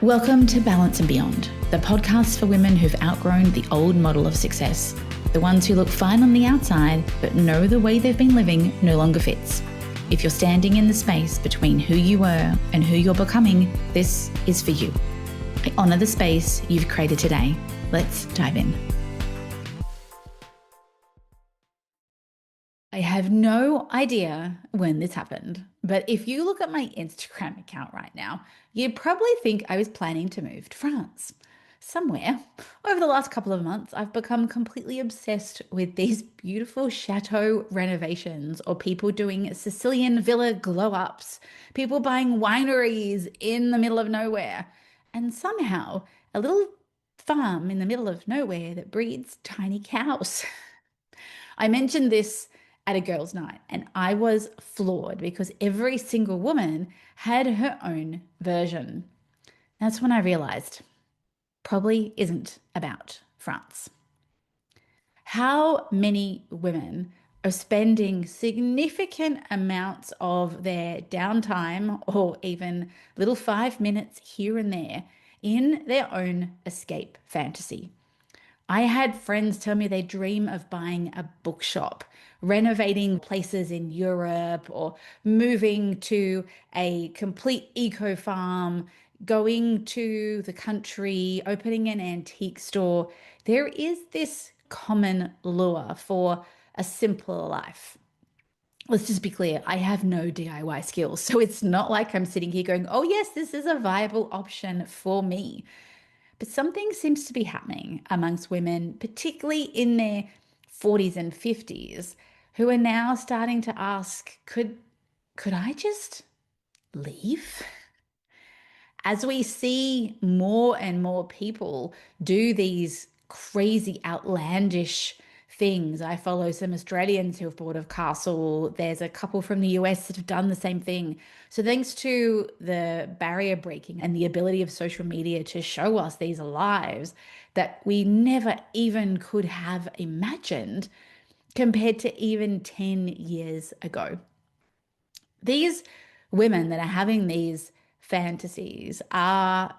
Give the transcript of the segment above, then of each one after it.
Welcome to Balance and Beyond, the podcast for women who've outgrown the old model of success, the ones who look fine on the outside but know the way they've been living no longer fits. If you're standing in the space between who you were and who you're becoming, this is for you. I honour the space you've created today. Let's dive in. I have no idea when this happened, but if you look at my Instagram account right now, you'd probably think I was planning to move to France. Somewhere over the last couple of months, I've become completely obsessed with these beautiful chateau renovations or people doing Sicilian villa glow-ups, people buying wineries in the middle of nowhere, and somehow a little farm in the middle of nowhere that breeds tiny cows. I mentioned this at a girls' night, and I was floored because every single woman had her own version. That's when I realized probably isn't about France. How many women are spending significant amounts of their downtime or even little 5 minutes here and there in their own escape fantasy? I had friends tell me they dream of buying a bookshop, renovating places in Europe, or moving to a complete eco farm, going to the country, opening an antique store. There is this common lure for a simpler life. Let's just be clear, I have no DIY skills. So it's not like I'm sitting here going, oh, yes, this is a viable option for me. But something seems to be happening amongst women, particularly in their 40s and 50s, who are now starting to ask, could I just leave? As we see more and more people do these crazy, outlandish things. I follow some Australians who have bought a castle. There's a couple from the US that have done the same thing. So thanks to the barrier breaking and the ability of social media to show us these lives that we never even could have imagined compared to even 10 years ago. These women that are having these fantasies are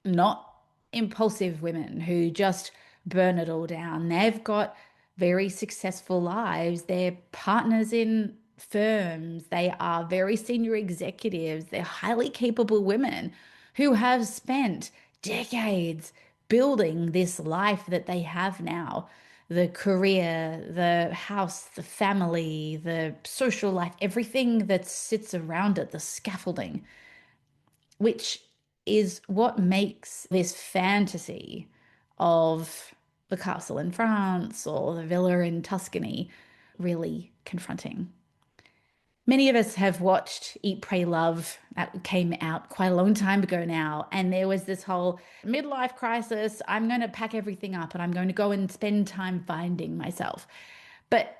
not impulsive women who just burn it all down. They've got very successful lives. They're partners in firms. They are very senior executives. They're highly capable women who have spent decades building this life that they have now. The career, the house, the family, the social life, everything that sits around it, the scaffolding, which is what makes this fantasy of the castle in France or the villa in Tuscany really confronting. Many of us have watched Eat, Pray, Love. That came out quite a long time ago now. And there was this whole midlife crisis. I'm going to pack everything up and I'm going to go and spend time finding myself. But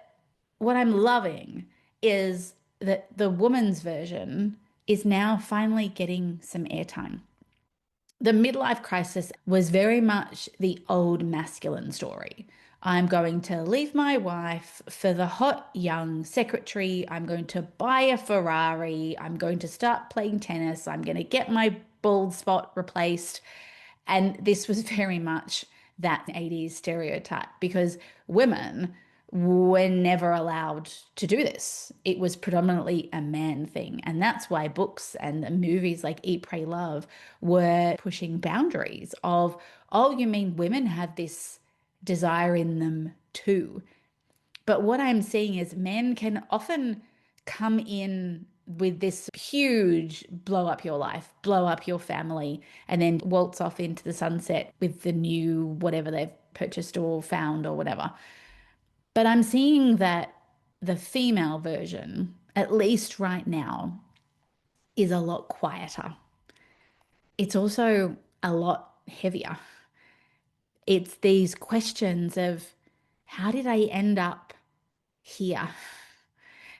what I'm loving is that the woman's version is now finally getting some airtime. The midlife crisis was very much the old masculine story. I'm going to leave my wife for the hot young secretary. I'm going to buy a Ferrari. I'm going to start playing tennis. I'm going to get my bald spot replaced. And this was very much that 80s stereotype because women were never allowed to do this. It was predominantly a man thing. And that's why books and movies like Eat, Pray, Love were pushing boundaries of, oh, you mean women have this desire in them too. But what I'm seeing is men can often come in with this huge blow up your life, blow up your family, and then waltz off into the sunset with the new whatever they've purchased or found or whatever. But I'm seeing that the female version, at least right now, is a lot quieter. It's also a lot heavier. It's these questions of how did I end up here?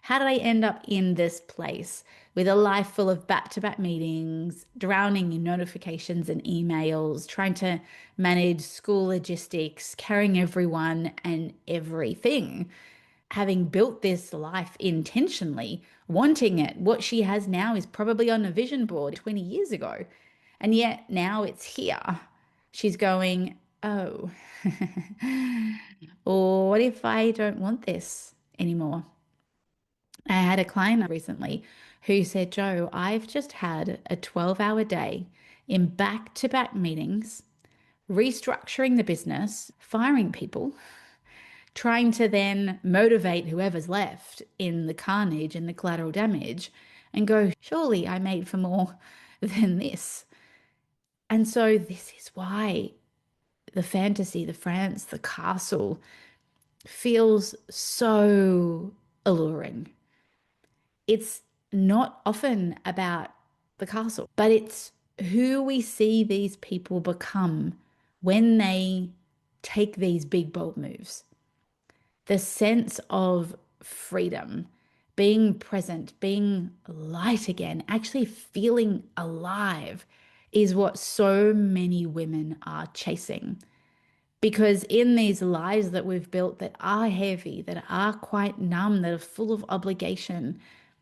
How did I end up in this place with a life full of back-to-back meetings, drowning in notifications and emails, trying to manage school logistics, carrying everyone and everything? Having built this life intentionally, wanting it, what she has now is probably on a vision board 20 years ago. And yet now it's here. She's going, oh, or what if I don't want this anymore? I had a client recently who said, Joe, I've just had a 12-hour day in back-to-back meetings, restructuring the business, firing people, trying to then motivate whoever's left in the carnage and the collateral damage and go, surely I made for more than this. And so this is why the fantasy, the France, the castle feels so alluring. It's not often about the castle, but it's who we see these people become when they take these big, bold moves. The sense of freedom, being present, being light again, actually feeling alive is what so many women are chasing. Because in these lives that we've built that are heavy, that are quite numb, that are full of obligation,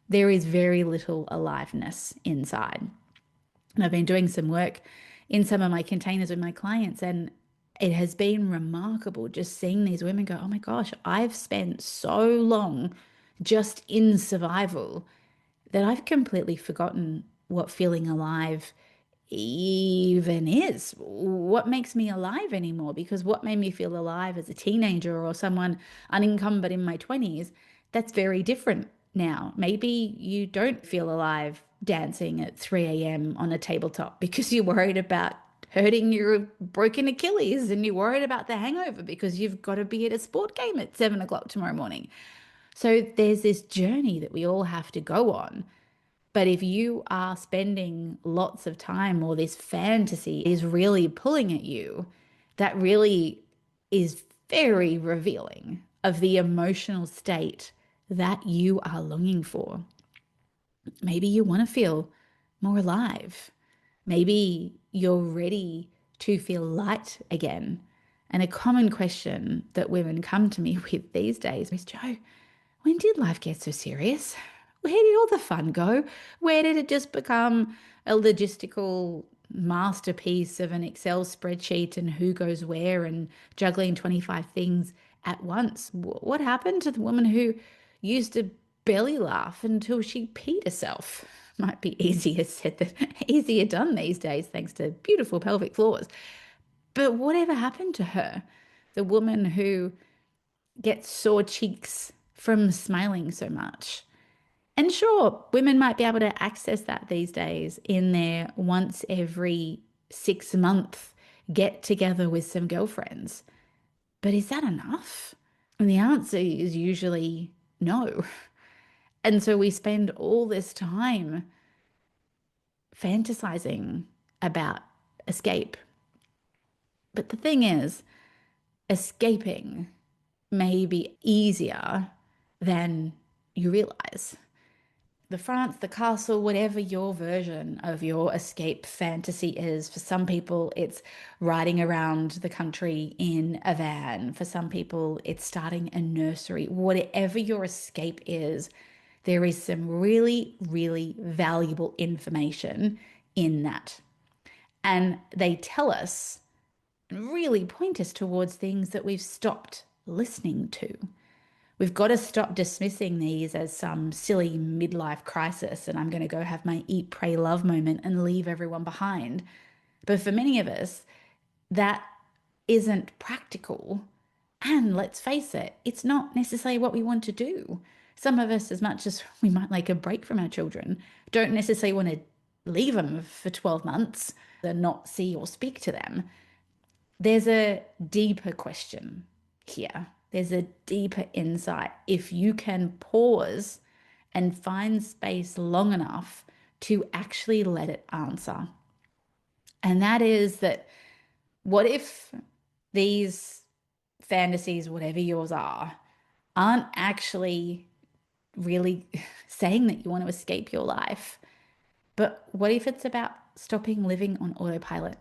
there is very little aliveness inside. And I've been doing some work in some of my containers with my clients, and it has been remarkable just seeing these women go, oh my gosh, I've spent so long just in survival that I've completely forgotten what feeling alive even is. What makes me alive anymore? Because what made me feel alive as a teenager or someone unencumbered in my 20s, that's very different now. Maybe you don't feel alive dancing at 3 a.m. on a tabletop because you're worried about hurting your broken Achilles and you're worried about the hangover because you've got to be at a sport game at 7 o'clock tomorrow morning. So there's this journey that we all have to go on, but if you are spending lots of time or this fantasy is really pulling at you, that really is very revealing of the emotional state that you are longing for. Maybe you want to feel more alive. Maybe you're ready to feel light again. And a common question that women come to me with these days is, Joe, when did life get so serious? Where did all the fun go? Where did it just become a logistical masterpiece of an Excel spreadsheet and who goes where and juggling 25 things at once? What happened to the woman who used to belly laugh until she peed herself? Might be easier said than easier done these days, thanks to beautiful pelvic floors. But whatever happened to her? The woman who gets sore cheeks from smiling so much. And sure, women might be able to access that these days in their once every 6 month get together with some girlfriends. But is that enough? And the answer is usually no. And so we spend all this time fantasizing about escape. But the thing is, escaping may be easier than you realize. The France, the castle, whatever your version of your escape fantasy is. For some people, it's riding around the country in a van. For some people, it's starting a nursery. Whatever your escape is, there is some really, really valuable information in that. And they tell us, really point us towards things that we've stopped listening to. We've got to stop dismissing these as some silly midlife crisis and I'm going to go have my eat, pray, love moment and leave everyone behind. But for many of us, that isn't practical. And let's face it, it's not necessarily what we want to do. Some of us, as much as we might like a break from our children, don't necessarily want to leave them for 12 months and not see or speak to them. There's a deeper question here. There's a deeper insight. If you can pause and find space long enough to actually let it answer. And that is that what if these fantasies, whatever yours are, aren't actually really saying that you want to escape your life? But what if it's about stopping living on autopilot?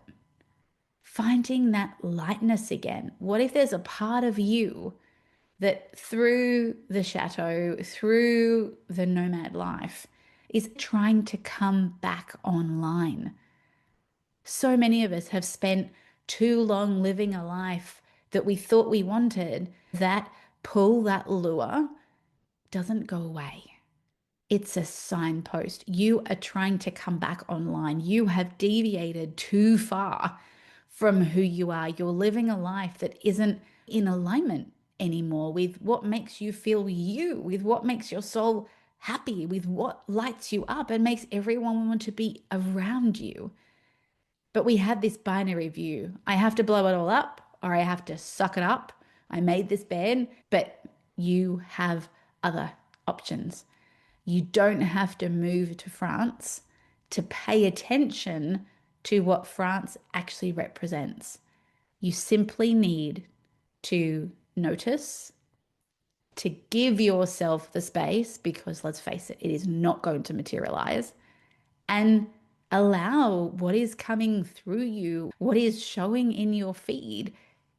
Finding that lightness again. What if there's a part of you that through the chateau, through the nomad life, is trying to come back online? So many of us have spent too long living a life that we thought we wanted. That pull, that lure doesn't go away. It's a signpost. You are trying to come back online. You have deviated too far from who you are. You're living a life that isn't in alignment anymore with what makes you feel you, with what makes your soul happy, with what lights you up and makes everyone want to be around you. But we had this binary view. I have to blow it all up or I have to suck it up. I made this bed, but you have other options. You don't have to move to France to pay attention to what France actually represents. You simply need to notice, to give yourself the space, because let's face it, it is not going to materialize, and allow what is coming through you, what is showing in your feed,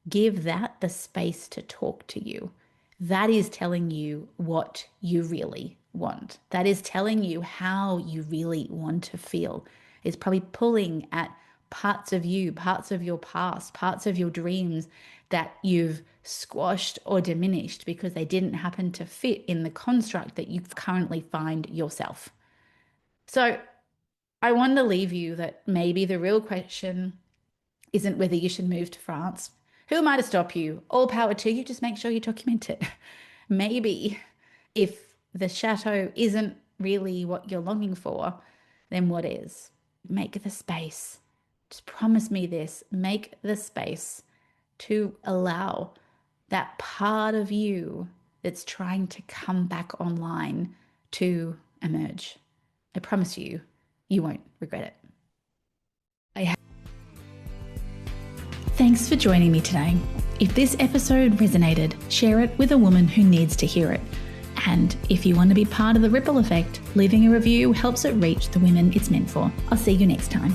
give that the space to talk to you. That is telling you what you really want. That is telling you how you really want to feel. It's probably pulling at parts of you, parts of your past, parts of your dreams that you've squashed or diminished because they didn't happen to fit in the construct that you currently find yourself. So I want to leave you that maybe the real question isn't whether you should move to France. Who am I to stop you? All power to you. Just make sure you document it. Maybe if the chateau isn't really what you're longing for, then what is? Make the space. Just promise me this. Make the space to allow that part of you that's trying to come back online to emerge. I promise you, you won't regret it. Thanks for joining me today. If this episode resonated, share it with a woman who needs to hear it. And if you want to be part of the ripple effect, leaving a review helps it reach the women it's meant for. I'll see you next time.